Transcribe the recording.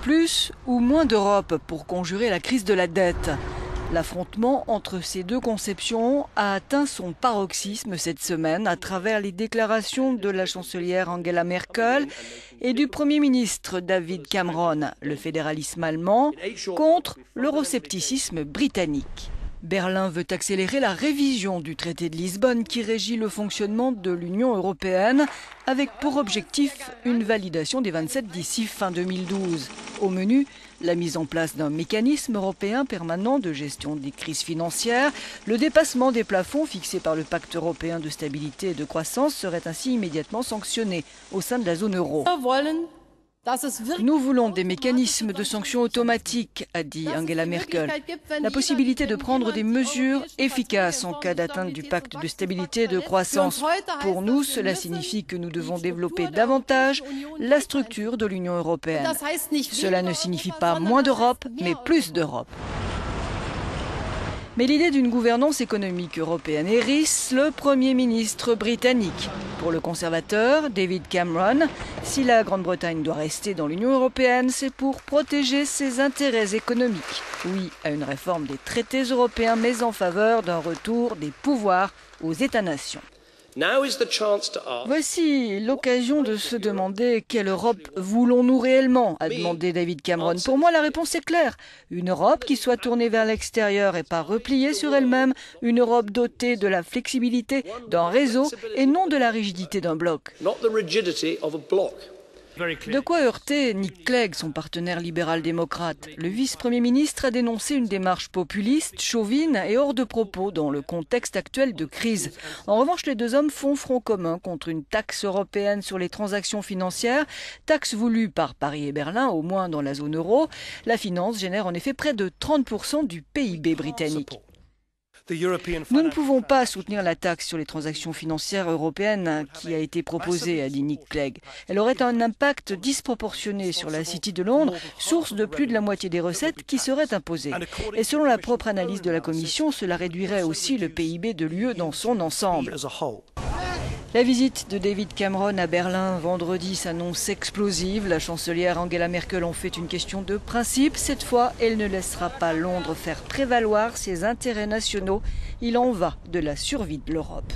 Plus ou moins d'Europe pour conjurer la crise de la dette. L'affrontement entre ces deux conceptions a atteint son paroxysme cette semaine à travers les déclarations de la chancelière Angela Merkel et du Premier ministre David Cameron, le fédéralisme allemand, contre l'euroscepticisme britannique. Berlin veut accélérer la révision du traité de Lisbonne qui régit le fonctionnement de l'Union européenne avec pour objectif une validation des 27 d'ici fin 2012. Au menu, la mise en place d'un mécanisme européen permanent de gestion des crises financières. Le dépassement des plafonds fixés par le pacte européen de stabilité et de croissance serait ainsi immédiatement sanctionné au sein de la zone euro. Nous voulons des mécanismes de sanctions automatiques, a dit Angela Merkel. La possibilité de prendre des mesures efficaces en cas d'atteinte du pacte de stabilité et de croissance. Pour nous, cela signifie que nous devons développer davantage la structure de l'Union européenne. Cela ne signifie pas moins d'Europe, mais plus d'Europe. Mais l'idée d'une gouvernance économique européenne hérisse le Premier ministre britannique. Pour le conservateur David Cameron, si la Grande-Bretagne doit rester dans l'Union européenne, c'est pour protéger ses intérêts économiques. Oui à une réforme des traités européens, mais en faveur d'un retour des pouvoirs aux États-nations. Voici l'occasion de se demander quelle Europe voulons-nous réellement, a demandé David Cameron. Pour moi, la réponse est claire. Une Europe qui soit tournée vers l'extérieur et pas repliée sur elle-même. Une Europe dotée de la flexibilité d'un réseau et non de la rigidité d'un bloc. De quoi heurter Nick Clegg, son partenaire libéral-démocrate. Le vice-premier ministre a dénoncé une démarche populiste, chauvine et hors de propos dans le contexte actuel de crise. En revanche, les deux hommes font front commun contre une taxe européenne sur les transactions financières, taxe voulue par Paris et Berlin, au moins dans la zone euro. La finance génère en effet près de 30% du PIB britannique. Nous ne pouvons pas soutenir la taxe sur les transactions financières européennes qui a été proposée, a dit Nick Clegg. Elle aurait un impact disproportionné sur la City de Londres, source de plus de la moitié des recettes qui seraient imposées. Et selon la propre analyse de la Commission, cela réduirait aussi le PIB de l'UE dans son ensemble. La visite de David Cameron à Berlin vendredi s'annonce explosive. La chancelière Angela Merkel en fait une question de principe. Cette fois, elle ne laissera pas Londres faire prévaloir ses intérêts nationaux. Il en va de la survie de l'Europe.